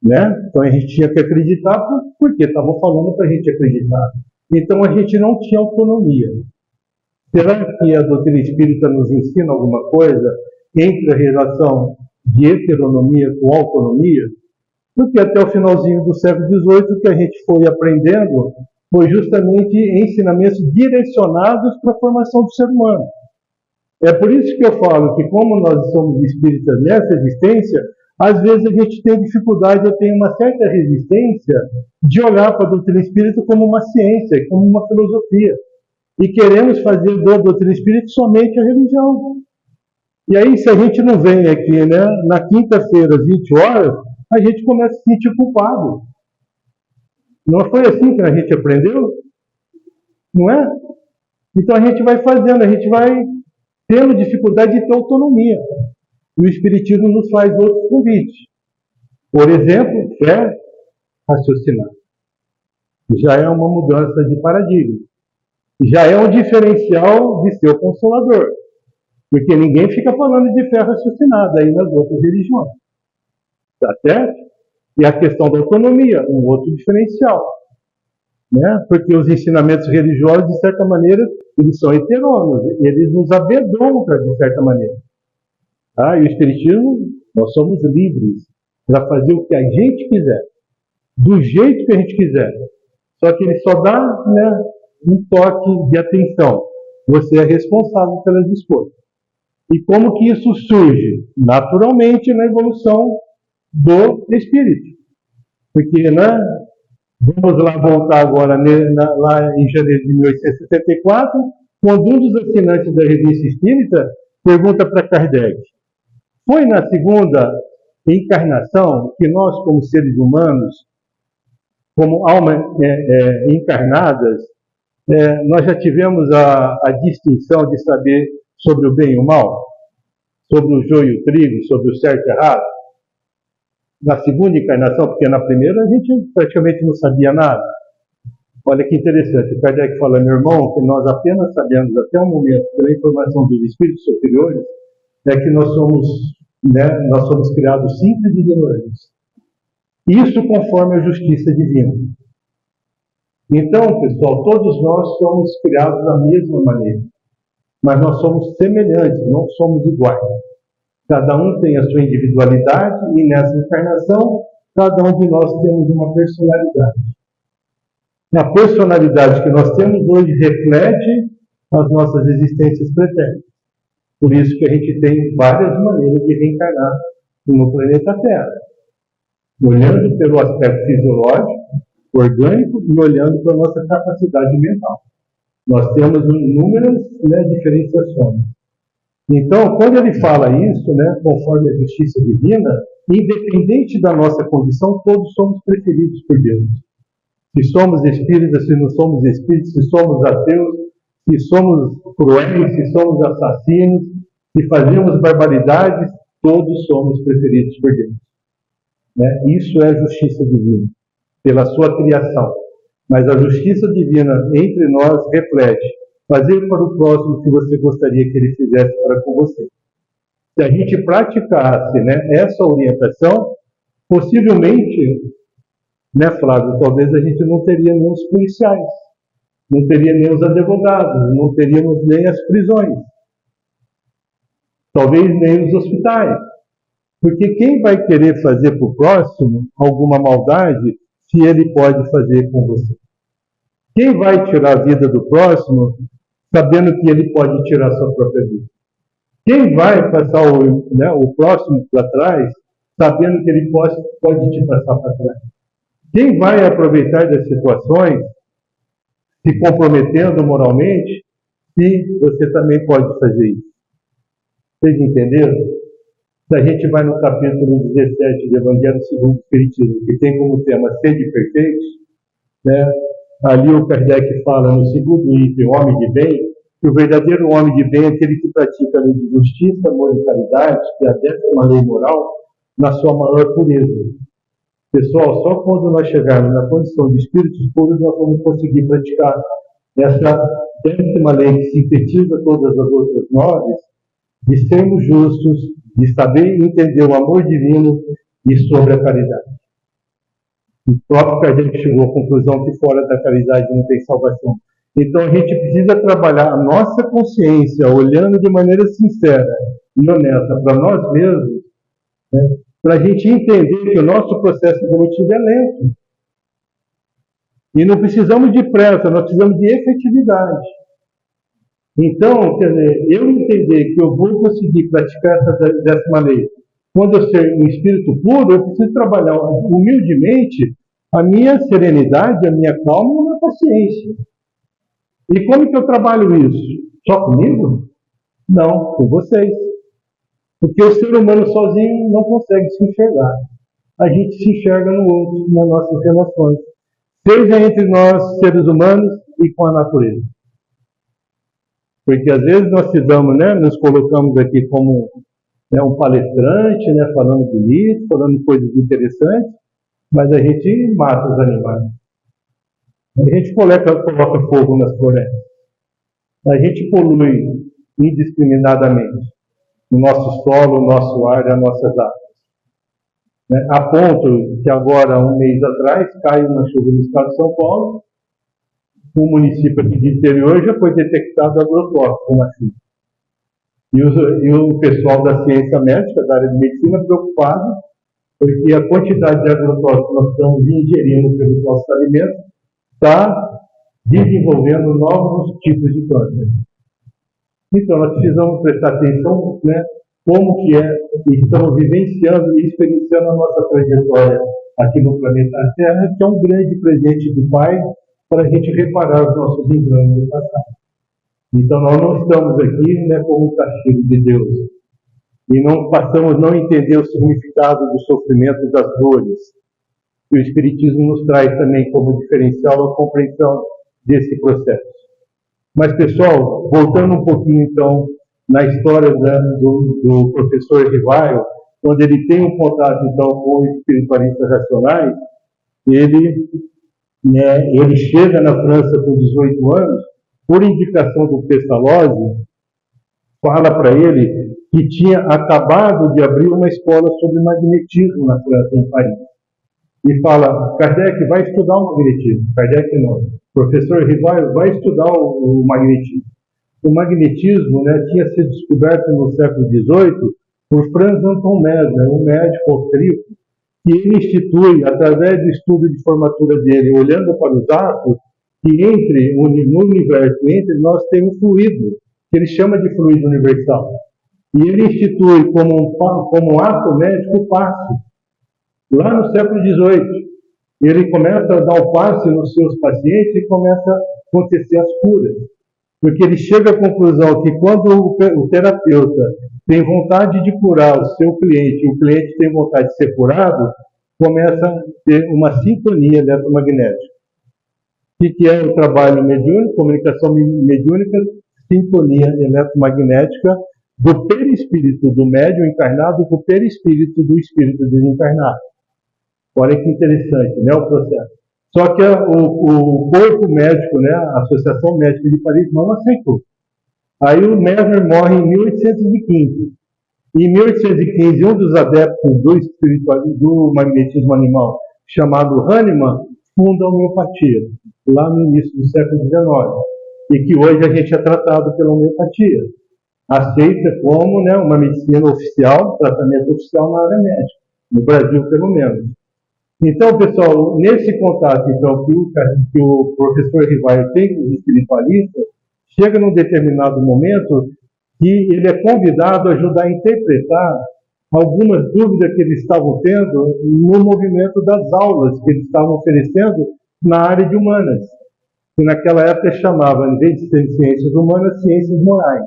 Né? Então, a gente tinha que acreditar porque estavam falando para a gente acreditar. Então, a gente não tinha autonomia. Será que a doutrina espírita nos ensina alguma coisa entre a relação de heteronomia com autonomia? Porque até o finalzinho do século XVIII, o que a gente foi aprendendo foi justamente ensinamentos direcionados para a formação do ser humano. É por isso que eu falo que, como nós somos espíritas nessa existência, às vezes a gente tem dificuldade, eu tenho uma certa resistência de olhar para a doutrina espírita como uma ciência, como uma filosofia. E queremos fazer da doutrina espírita somente a religião. E aí, se a gente não vem aqui, né, na quinta-feira, às 20 horas, a gente começa a se sentir culpado. Não foi assim que a gente aprendeu? Não é? Então a gente vai fazendo, a gente vai tendo dificuldade de ter autonomia. E o Espiritismo nos faz outros convites. Por exemplo, fé raciocinada. Já é uma mudança de paradigma. Já é um diferencial de ser o consolador. Porque ninguém fica falando de fé raciocinada aí nas outras religiões. Tá certo? E a questão da autonomia, um outro diferencial. Né? Porque os ensinamentos religiosos, de certa maneira, eles são heterônomos, eles nos amedrontam, de certa maneira. E o Espiritismo, nós somos livres para fazer o que a gente quiser, do jeito que a gente quiser. Só que ele só dá, né, um toque de atenção. Você é responsável pelas escolhas. E como que isso surge? Naturalmente na evolução do espírito. Porque, né, vamos lá voltar agora, lá em janeiro de 1874, quando um dos assinantes da Revista Espírita pergunta para Kardec: foi na segunda encarnação que nós, como seres humanos, como almas encarnadas, nós já tivemos a distinção de saber sobre o bem e o mal, sobre o joio e o trigo, sobre o certo e o errado? Na segunda encarnação, porque na primeira a gente praticamente não sabia nada. Olha que interessante, o Kardec fala, meu irmão, que nós apenas sabemos até o momento, pela informação dos espíritos superiores, é que nós somos criados simples e ignorantes. Isso conforme a justiça divina. Então, pessoal, todos nós somos criados da mesma maneira. Mas nós somos semelhantes, não somos iguais. Cada um tem a sua individualidade e nessa encarnação, cada um de nós temos uma personalidade. A personalidade que nós temos hoje reflete as nossas existências pretéritas. Por isso que a gente tem várias maneiras de reencarnar no planeta Terra. Olhando pelo aspecto fisiológico, orgânico e olhando para a nossa capacidade mental. Nós temos inúmeras diferenciações. Então, quando ele fala isso, conforme a justiça divina, independente da nossa condição, todos somos preferidos por Deus. Se somos espíritas, se não somos espíritas, se somos ateus, se somos cruéis, se somos assassinos, se fazemos barbaridades, todos somos preferidos por Deus. Isso é a justiça divina, pela sua criação. Mas a justiça divina entre nós reflete fazer para o próximo o que você gostaria que ele fizesse para com você. Se a gente praticasse essa orientação, possivelmente, Flávio, talvez a gente não teria nem os policiais, não teria nem os advogados, não teríamos nem as prisões, talvez nem os hospitais. Porque quem vai querer fazer para o próximo alguma maldade se ele pode fazer com você? Quem vai tirar a vida do próximo sabendo que ele pode tirar a sua própria vida? Quem vai passar o próximo para trás sabendo que ele pode te passar para trás? Quem vai aproveitar das situações se comprometendo moralmente se você também pode fazer isso? Vocês entenderam? Se a gente vai no capítulo 17 do Evangelho segundo o Espiritismo, que tem como tema sede perfeitos, né? Ali o Kardec fala no segundo item, o homem de bem, que o verdadeiro homem de bem é aquele que pratica a lei de justiça, amor e caridade, que é a 10ª lei moral, na sua maior pureza. Pessoal, só quando nós chegarmos na condição de espíritos puros, nós vamos conseguir praticar essa 10ª lei que sintetiza todas as outras 9, de sermos justos, de saber entender o amor divino e sobre a caridade. O próprio Kardec chegou à conclusão que fora da caridade não tem salvação. Então a gente precisa trabalhar a nossa consciência, olhando de maneira sincera e honesta para nós mesmos, né, para a gente entender que o nosso processo evolutivo é lento. E não precisamos de pressa, nós precisamos de efetividade. Então, quer dizer, eu entender que eu vou conseguir praticar essa 10ª lei, quando eu ser um espírito puro, eu preciso trabalhar humildemente a minha serenidade, a minha calma e a minha paciência. E como que eu trabalho isso? Só comigo? Não, com vocês. Porque o ser humano sozinho não consegue se enxergar. A gente se enxerga no outro, nas nossas relações. Seja entre nós, seres humanos, e com a natureza. Porque às vezes nós precisamos, né, nos colocamos aqui como, né, um palestrante, né, falando bonito, falando coisas interessantes, mas a gente mata os animais. A gente coloca fogo nas florestas. A gente polui indiscriminadamente o nosso solo, o nosso ar e as nossas águas. Né? A ponto que agora, um mês atrás, caiu uma chuva no estado de São Paulo, um município aqui de interior já foi detectado agrotóxico na chuva. E o pessoal da ciência médica, da área de medicina, preocupado, porque a quantidade de agrotóxicos que nós estamos ingerindo pelos nossos alimentos está desenvolvendo novos tipos de câncer. Então, nós precisamos prestar atenção, né, como que é, e estamos vivenciando e experienciando a nossa trajetória aqui no planeta Terra, que é um grande presente do Pai para a gente reparar os nossos enganos do passado. Então, nós não estamos aqui, né, como um castigo de Deus. E não passamos a não entender o significado do sofrimento e das dores. E o Espiritismo nos traz também como diferencial a compreensão desse processo. Mas, pessoal, voltando um pouquinho, então, na história do professor Rivaio, onde ele tem um contato, então, com espiritualistas racionais, ele chega na França com 18 anos, por indicação do Pestalozzi, fala para ele que tinha acabado de abrir uma escola sobre magnetismo na França, em Paris. E fala, Kardec, vai estudar o magnetismo. Kardec não. Professor Rivaio, vai estudar o magnetismo. O magnetismo, né, tinha sido descoberto no século XVIII por Franz Anton Mesmer, um médico austríaco, que ele institui, através do estudo de formatura dele, olhando para os astros, que no universo, entre nós tem um fluido, que ele chama de fluido universal. E ele institui como um ato médico o passe. Lá no século XVIII, ele começa a dar o passe nos seus pacientes e começa a acontecer as curas. Porque ele chega à conclusão que quando o terapeuta tem vontade de curar o seu cliente e o cliente tem vontade de ser curado, começa a ter uma sintonia eletromagnética. O que é o trabalho mediúnico? Comunicação mediúnica, sintonia eletromagnética do perispírito do médium encarnado com o perispírito do espírito desencarnado. Olha que interessante, né, o processo. Só que o corpo médico, né, a Associação Médica de Paris não aceitou. Aí o Mesmer morre em 1815. Em 1815, um dos adeptos do magnetismo animal, chamado Hahnemann, funda a homeopatia, lá no início do século XIX. E que hoje a gente é tratado pela homeopatia. Aceita como, né, uma medicina oficial, tratamento oficial na área médica, no Brasil pelo menos. Então, pessoal, nesse contato então, que o professor Rivaio tem com os espiritualistas, chega num determinado momento que ele é convidado a ajudar a interpretar algumas dúvidas que eles estavam tendo no movimento das aulas que eles estavam oferecendo na área de humanas, que naquela época chamava, em vez de ser ciências humanas, ciências morais.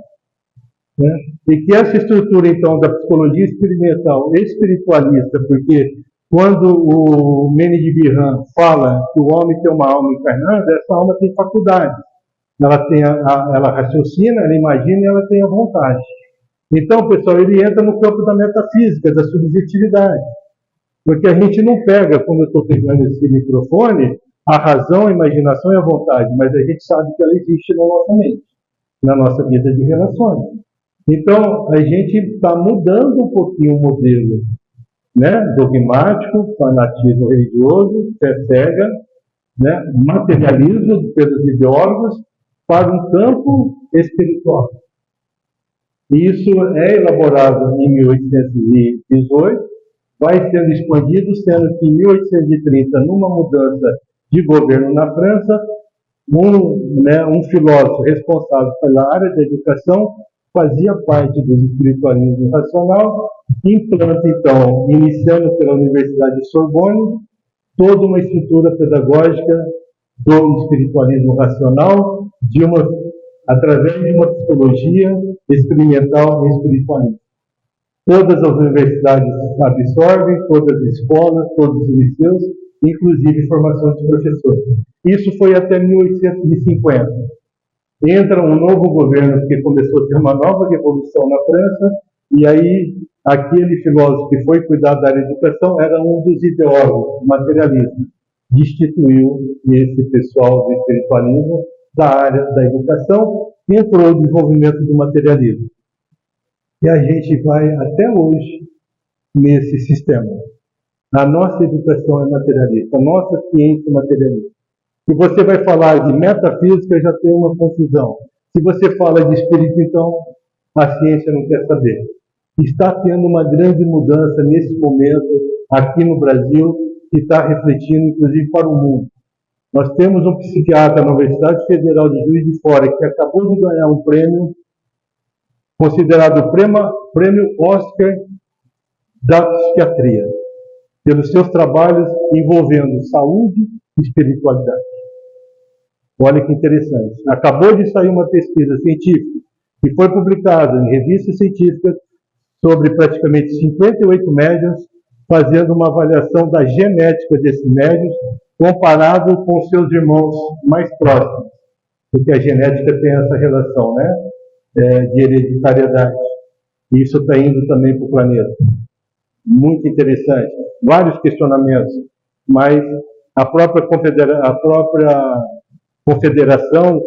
né? E que essa estrutura, então, da psicologia experimental espiritualista, porque quando o Mene de Biran fala que o homem tem uma alma encarnada, essa alma tem faculdade. Ela raciocina, ela imagina e ela tem a vontade. Então, pessoal, ele entra no campo da metafísica, da subjetividade. Porque a gente não pega, como eu estou pegando esse microfone, a razão, a imaginação e a vontade, mas a gente sabe que ela existe na nossa mente, na nossa vida de relações. Então, a gente está mudando um pouquinho o modelo, né? Dogmático, fanatismo religioso, fé cega, né? Materialismo pelos ideólogos, para um campo espiritual. Isso é elaborado em 1818, vai sendo expandido, sendo que em 1830, numa mudança de governo na França, um filósofo responsável pela área da educação fazia parte do espiritualismo racional, implanta, então, iniciando pela Universidade de Sorbonne, toda uma estrutura pedagógica do espiritualismo racional, através de uma psicologia experimental e espiritualista. Todas as universidades absorvem, todas as escolas, todos os liceus, inclusive formação de professores. Isso foi até 1850. Entra um novo governo, porque começou a ter uma nova revolução na França, e aí aquele filósofo que foi cuidar da área de educação era um dos ideólogos materialistas. Destituiu esse pessoal do espiritualismo da área da educação e entrou o desenvolvimento do materialismo. E a gente vai até hoje nesse sistema. A nossa educação é materialista, a nossa ciência é materialista. Se você vai falar de metafísica, já tem uma confusão. Se você fala de espírito, então a ciência não quer saber. Está tendo uma grande mudança nesse momento aqui no Brasil, que está refletindo inclusive para o mundo. Nós temos um psiquiatra na Universidade Federal de Juiz de Fora que acabou de ganhar um prêmio, considerado o prêmio Oscar da psiquiatria, pelos seus trabalhos envolvendo saúde e espiritualidade. Olha que interessante. Acabou de sair uma pesquisa científica que foi publicada em revistas científicas sobre praticamente 58 médiuns, fazendo uma avaliação da genética desses médiuns comparado com seus irmãos mais próximos, porque a genética tem essa relação, né, de hereditariedade. E isso está indo também para o planeta. Muito interessante. Vários questionamentos, mas a própria confederação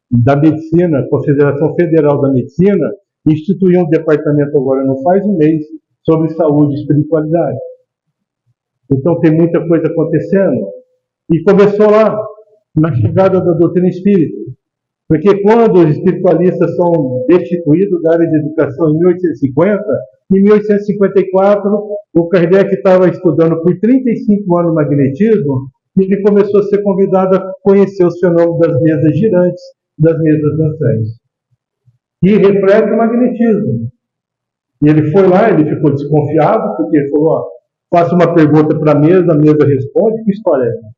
da Medicina, Confederação Federal da Medicina, instituiu um departamento agora, não faz um mês, sobre saúde e espiritualidade. Então tem muita coisa acontecendo. E começou lá, na chegada da doutrina espírita. Porque quando os espiritualistas são destituídos da área de educação em 1850, em 1854, o Kardec estava estudando por 35 anos magnetismo, e ele começou a ser convidado a conhecer os fenômenos das mesas girantes, das mesas dançantes, que reflete o magnetismo. E ele foi lá, ele ficou desconfiado, porque ele falou, faça uma pergunta para a mesa responde, que história é essa?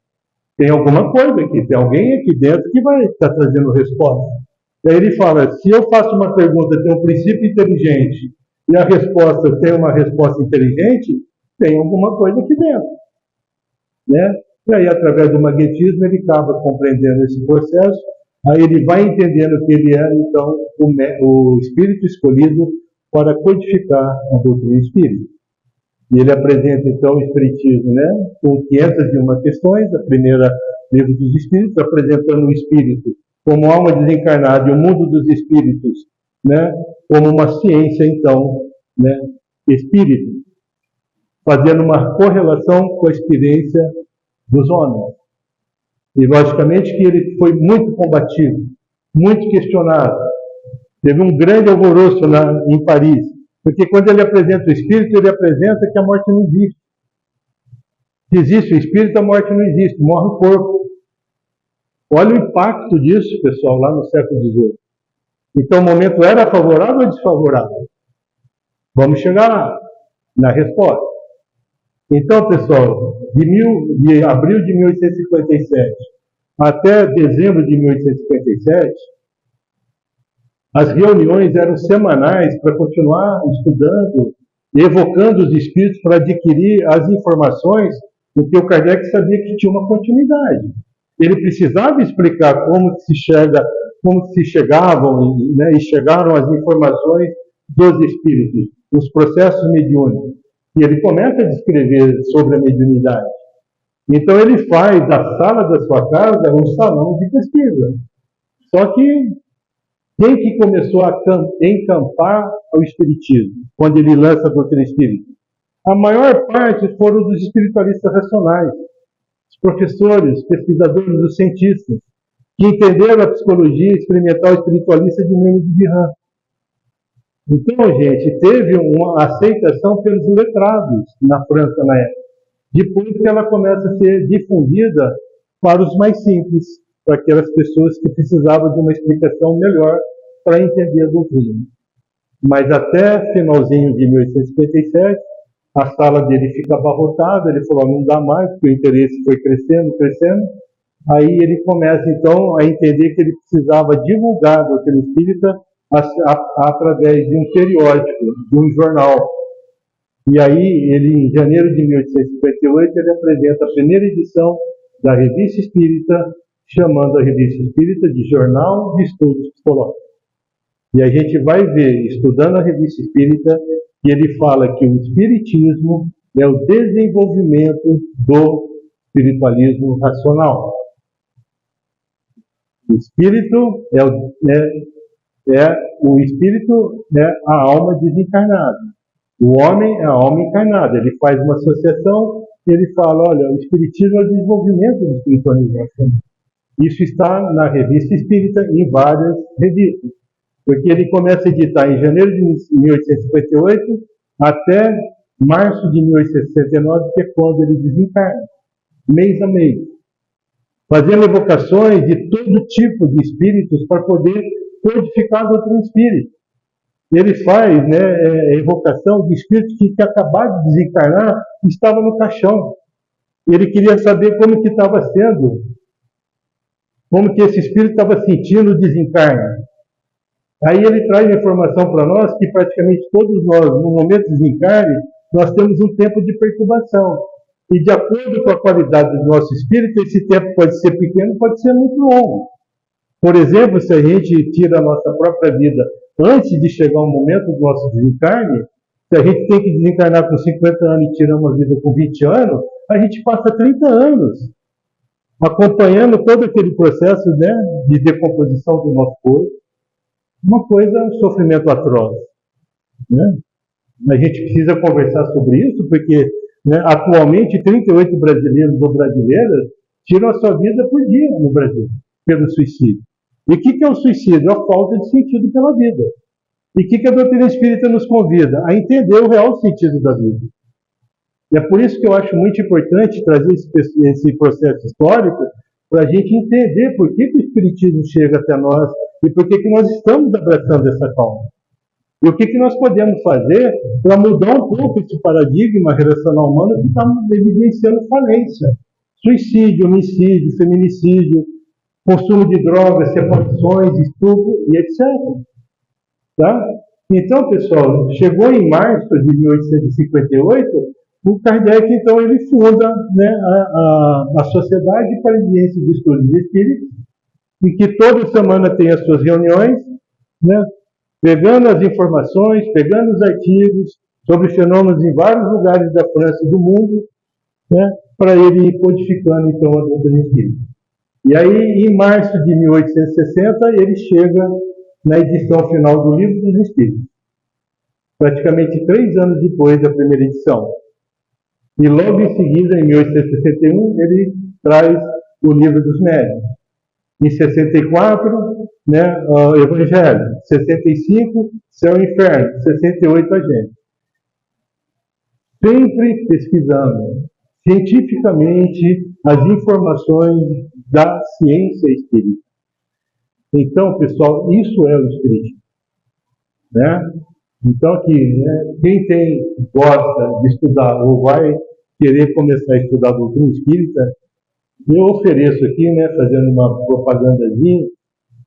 Tem alguma coisa aqui, tem alguém aqui dentro que vai estar trazendo resposta. Daí ele fala, se eu faço uma pergunta, tem um princípio inteligente, e a resposta tem uma resposta inteligente, tem alguma coisa aqui dentro. Né? E aí, através do magnetismo, ele acaba compreendendo esse processo, aí ele vai entendendo que ele é, então, o espírito escolhido para codificar a doutrina espírita. E ele apresenta, então, o Espiritismo, né, com 501 questões, a primeira livro dos Espíritos, apresentando o Espírito como alma desencarnada e o mundo dos Espíritos, né, como uma ciência, então, né, espírita, fazendo uma correlação com a experiência dos homens. E, logicamente, que ele foi muito combatido, muito questionado. Teve um grande alvoroço em Paris, porque quando ele apresenta o espírito, ele apresenta que a morte não existe. Se existe o espírito, a morte não existe, morre o corpo. Olha o impacto disso, pessoal, lá no século XVIII. Então, o momento era favorável ou desfavorável? Vamos chegar lá, na resposta. Então, pessoal, de abril de 1857 até dezembro de 1857, As reuniões eram semanais para continuar estudando, evocando os espíritos para adquirir as informações, porque o Kardec sabia que tinha uma continuidade. Ele precisava explicar como se chegavam, né, e chegaram as informações dos espíritos, os processos mediúnicos. E ele começa a descrever sobre a mediunidade. Então ele faz da sala da sua casa um salão de pesquisa. Só que quem que começou a encampar o espiritismo, quando ele lança a doutrina espírita? A maior parte foram dos espiritualistas racionais, os professores, pesquisadores, os cientistas, que entenderam a psicologia experimental espiritualista de Mendes de Bihan. Então, gente, teve uma aceitação pelos letrados na França na época. Depois que ela começa a ser difundida para os mais simples, para aquelas pessoas que precisavam de uma explicação melhor para entender a doutrina. Mas até finalzinho de 1857, a sala dele fica abarrotada, ele falou, não dá mais, porque o interesse foi crescendo, crescendo. Aí ele começa, então, a entender que ele precisava divulgar a doutrina espírita através de um periódico, de um jornal. E aí, ele, em janeiro de 1858, ele apresenta a primeira edição da Revista Espírita, chamando a Revista Espírita de Jornal de Estudos Psicológicos. E a gente vai ver, estudando a Revista Espírita, que ele fala que o Espiritismo é o desenvolvimento do espiritualismo racional. O espírito o espírito é a alma desencarnada. O homem é a alma encarnada. Ele faz uma associação e ele fala, olha, o espiritismo é o desenvolvimento do espiritualismo racional. Isso está na Revista Espírita, em várias revistas. Porque ele começa a editar em janeiro de 1858 até março de 1869, que é quando ele desencarna, mês a mês, fazendo evocações de todo tipo de espíritos para poder codificar a doutrina espírita. Ele faz, né, evocação de espíritos que acabaram de desencarnar e estavam no caixão. Ele queria saber como que estava sendo, como que esse espírito estava sentindo o desencarne. Aí ele traz a informação para nós que praticamente todos nós, no momento de desencarne, nós temos um tempo de perturbação. E de acordo com a qualidade do nosso espírito, esse tempo pode ser pequeno, pode ser muito longo. Por exemplo, se a gente tira a nossa própria vida antes de chegar o momento do nosso desencarne, se a gente tem que desencarnar com 50 anos e tirar uma vida com 20 anos, a gente passa 30 anos acompanhando todo aquele processo, né, de decomposição do nosso corpo. Uma coisa é um sofrimento atroz, né? A gente precisa conversar sobre isso, porque, né, atualmente 38 brasileiros ou brasileiras tiram a sua vida por dia no Brasil, pelo suicídio. E o que é o suicídio? A falta de sentido pela vida. E o que a doutrina espírita nos convida? A entender o real sentido da vida. E é por isso que eu acho muito importante trazer esse processo histórico, para a gente entender por que o espiritismo chega até nós e por que nós estamos abraçando essa causa. E o que nós podemos fazer para mudar um pouco esse paradigma relacional humano que está evidenciando falência. Suicídio, homicídio, feminicídio, consumo de drogas, separações, estupro e etc. Tá? Então, pessoal, chegou em março de 1858, o Kardec, então, ele funda, né, a Sociedade Parisiense de Estudos Espíritas, e que toda semana tem as suas reuniões, né, pegando as informações, pegando os artigos sobre fenômenos em vários lugares da França e do mundo, né, para ele ir codificando, então, a doutrina espírita. E aí, em março de 1860, ele chega na edição final do Livro dos Espíritos, praticamente 3 anos depois da primeira edição. E logo em seguida, em 1861, ele traz o Livro dos Médiuns. Em 64, né, o Evangelho. 65, Céu e Inferno. 68, a gente. Sempre pesquisando cientificamente as informações da ciência espírita. Então, pessoal, isso é o espiritismo, né? Então, aqui, né, quem gosta de estudar ou vai querer começar a estudar a doutrina espírita, eu ofereço aqui, né, fazendo uma propagandazinha,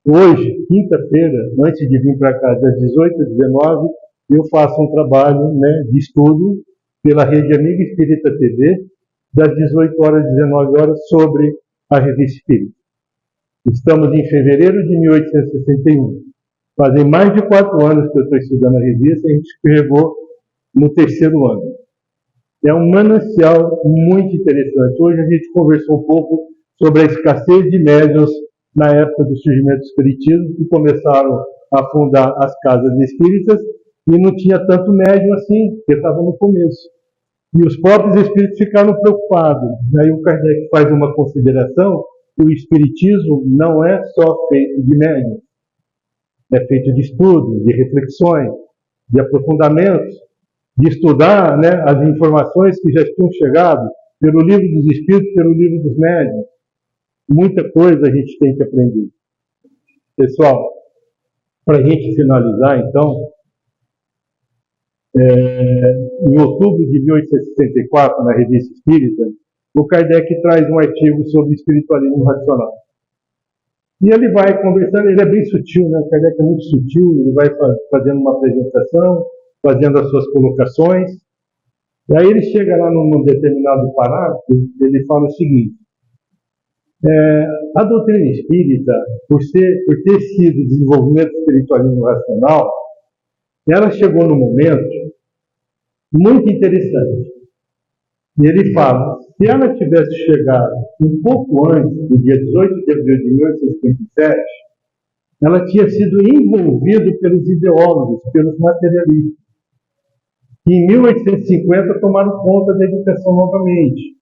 Hoje, quinta-feira, antes de vir para cá, das 18 às 19, eu faço um trabalho, né, de estudo pela Rede Amiga Espírita TV, das 18 horas às 19 horas, sobre a Revista Espírita. Estamos em fevereiro de 1861. Fazem mais de 4 anos que eu estou estudando a revista, a gente chegou no terceiro ano. É um manancial muito interessante. Hoje a gente conversou um pouco sobre a escassez de médiuns na época do surgimento do Espiritismo, que começaram a fundar as casas espíritas e não tinha tanto médium assim, porque estava no começo. E os próprios espíritos ficaram preocupados. Aí o Kardec faz uma consideração que o Espiritismo não é só feito de médium, é feito de estudo, de reflexões, de aprofundamentos, de estudar, né, as informações que já tinham chegado pelo livro dos Espíritos, pelo livro dos médiuns. Muita coisa a gente tem que aprender. Pessoal, para a gente finalizar, então, em outubro de 1864, na Revista Espírita, o Kardec traz um artigo sobre espiritualismo racional. E ele vai conversando, ele é bem sutil, né? O Kardec é muito sutil, ele vai fazendo uma apresentação, fazendo as suas colocações. E aí ele chega lá num determinado parágrafo, ele fala o seguinte: a doutrina espírita, por ter sido desenvolvimento do espiritualismo racional, ela chegou num momento muito interessante. E ele fala, se ela tivesse chegado um pouco antes, no dia 18 de abril de 1857, ela tinha sido envolvida pelos ideólogos, pelos materialistas, que em 1850 tomaram conta da educação novamente.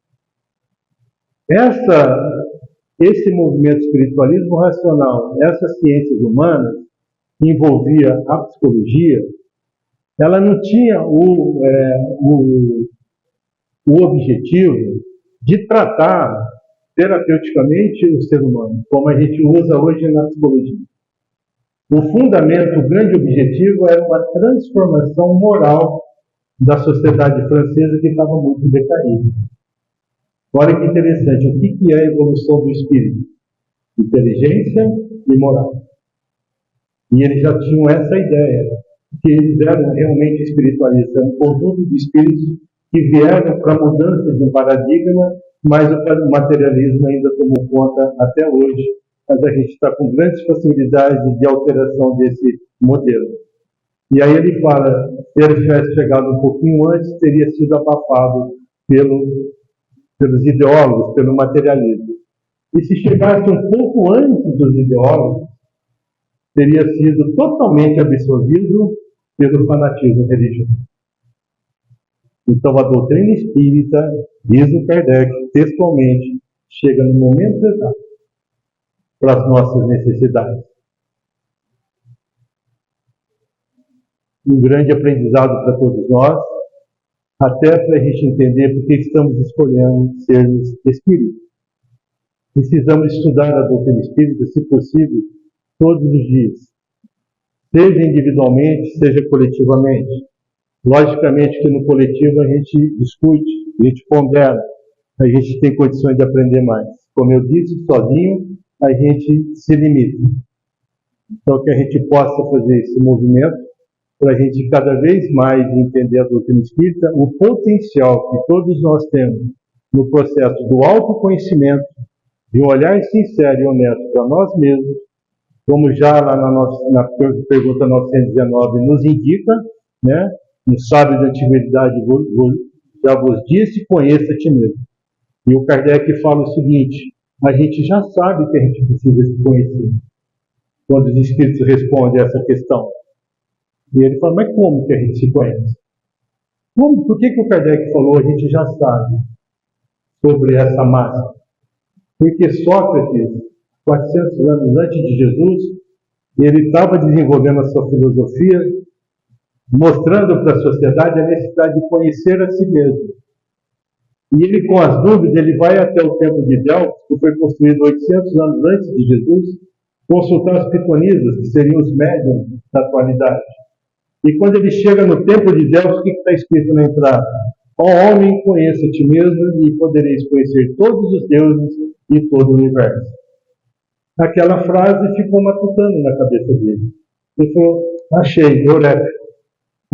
Esse movimento espiritualismo racional, essas ciências humanas, que envolvia a psicologia, ela não tinha o objetivo de tratar terapeuticamente o ser humano, como a gente usa hoje na psicologia. O fundamento, o grande objetivo era uma transformação moral da sociedade francesa que estava muito decaída. Olha que interessante, o que é a evolução do espírito? Inteligência e moral. E eles já tinham essa ideia, que eles eram realmente espiritualistas, um conjunto de espíritos que vieram para a mudança de um paradigma, mas o materialismo ainda tomou conta até hoje. Mas a gente está com grandes facilidades de alteração desse modelo. E aí ele fala, se ele tivesse chegado um pouquinho antes, teria sido abafado pelos ideólogos, pelo materialismo. E se chegasse um pouco antes dos ideólogos, teria sido totalmente absorvido pelo fanatismo religioso. Então a doutrina espírita, diz o Kardec textualmente, chega no momento exato para as nossas necessidades. Um grande aprendizado para todos nós, até para a gente entender por que estamos escolhendo sermos espíritos. Precisamos estudar a doutrina espírita, se possível, todos os dias, seja individualmente, seja coletivamente. Logicamente que no coletivo a gente discute, a gente pondera, a gente tem condições de aprender mais. Como eu disse, sozinho a gente se limita. Então que a gente possa fazer esse movimento para a gente cada vez mais entender a doutrina espírita, o potencial que todos nós temos no processo do autoconhecimento, de um olhar sincero e honesto para nós mesmos, como já lá na pergunta 919 nos indica, né? Um sábio da antiguidade já vos disse, conheça a ti mesmo. E o Kardec fala o seguinte, a gente já sabe que a gente precisa se conhecer. Quando os espíritos respondem a essa questão. E ele fala, mas como que a gente se conhece? Como? Por que o Kardec falou, a gente já sabe sobre essa massa? Porque Sócrates, 400 anos antes de Jesus, ele estava desenvolvendo a sua filosofia, mostrando para a sociedade a necessidade de conhecer a si mesmo. E ele, com as dúvidas, ele vai até o templo de Delfos, que foi construído 800 anos antes de Jesus, consultar os pitonisas, que seriam os médiuns da atualidade. E quando ele chega no templo de Delfos, o que está escrito na entrada? Ó homem, conheça a ti mesmo e podereis conhecer todos os deuses e todo o universo. aquela frase ficou matutando na cabeça dele. Ele falou, achei, eureka.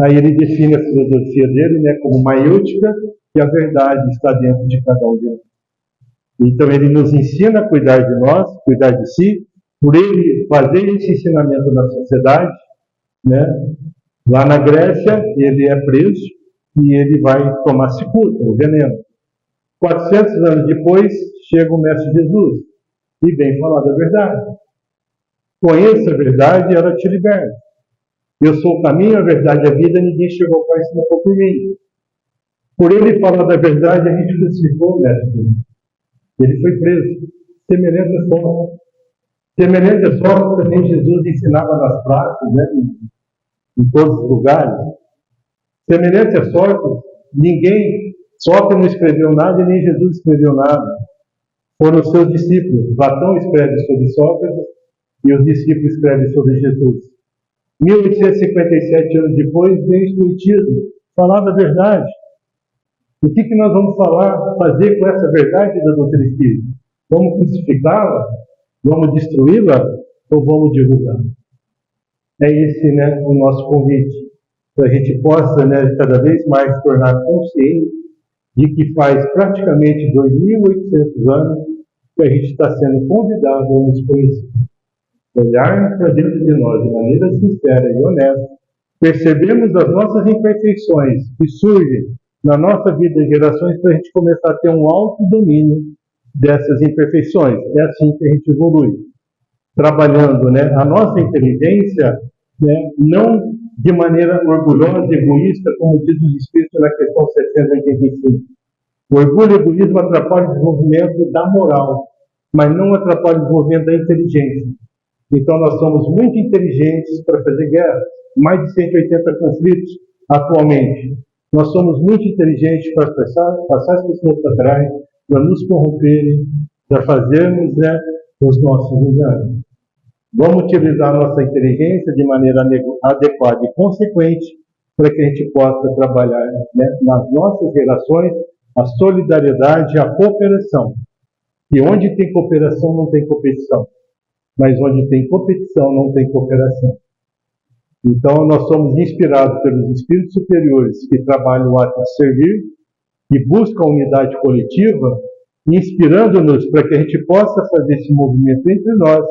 Aí ele define a filosofia dele, né, como maiútica, que a verdade está dentro de cada um de nós. Então ele nos ensina a cuidar de nós, cuidar de si, por ele fazer esse ensinamento na sociedade, né? Lá na Grécia, ele é preso e ele vai tomar cicuta, o veneno. 400 anos depois, chega o Mestre Jesus e vem falar da verdade. Conheça a verdade e ela te liberta. Eu sou o caminho, a verdade e a vida, ninguém chegou ao Pai se não for por mim. Por ele falar da verdade, a gente crucificou o Mestre. Ele foi preso. Semelhante a Sócrates. Semelhante a Sócrates, também Jesus ensinava nas praças, né, em todos os lugares. Semelhante a Sócrates, Sócrates não escreveu nada e nem Jesus escreveu nada. Foram os seus discípulos. Platão escreve sobre Sócrates e os discípulos escrevem sobre Jesus. 1857 anos depois, vem o Espiritismo falar da verdade. O que nós vamos fazer com essa verdade da doutrina espírita? Vamos crucificá-la? Vamos destruí-la? Ou vamos divulgar? É esse, né, o nosso convite. Para a gente possa, né, cada vez mais tornar consciente de que faz praticamente 2.800 anos que a gente está sendo convidado a nos conhecer. Olhar para dentro de nós de maneira sincera e honesta, percebemos as nossas imperfeições que surgem na nossa vida de gerações para a gente começar a ter um autodomínio dessas imperfeições. É assim que a gente evolui. Trabalhando, né, a nossa inteligência, né, não de maneira orgulhosa e egoísta, como diz os Espíritos na questão 785. O orgulho e o egoísmo atrapalham o desenvolvimento da moral, mas não atrapalham o desenvolvimento da inteligência. Então nós somos muito inteligentes para fazer guerra, mais de 180 conflitos atualmente. Nós somos muito inteligentes para passar as pessoas para trás, para nos corromperem, para fazermos, né, os nossos enganos. Vamos utilizar a nossa inteligência de maneira adequada e consequente para que a gente possa trabalhar, né, nas nossas relações a solidariedade e a cooperação. E onde tem cooperação não tem competição. Mas onde tem competição não tem cooperação. Então nós somos inspirados pelos espíritos superiores que trabalham o ato de servir, que buscam a unidade coletiva, inspirando-nos para que a gente possa fazer esse movimento entre nós,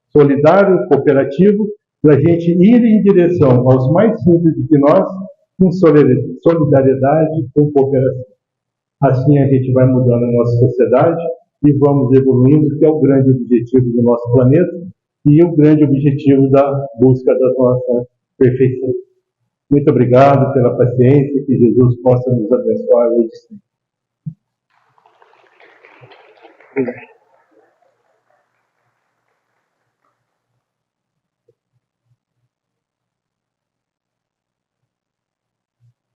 solidário, cooperativo, para a gente ir em direção aos mais simples de nós, com solidariedade, com cooperação. Assim a gente vai mudando a nossa sociedade e vamos evoluindo, que é o grande objetivo do nosso planeta e o grande objetivo da busca da nossa perfeição. Muito obrigado pela paciência, que Jesus possa nos abençoar hoje sempre.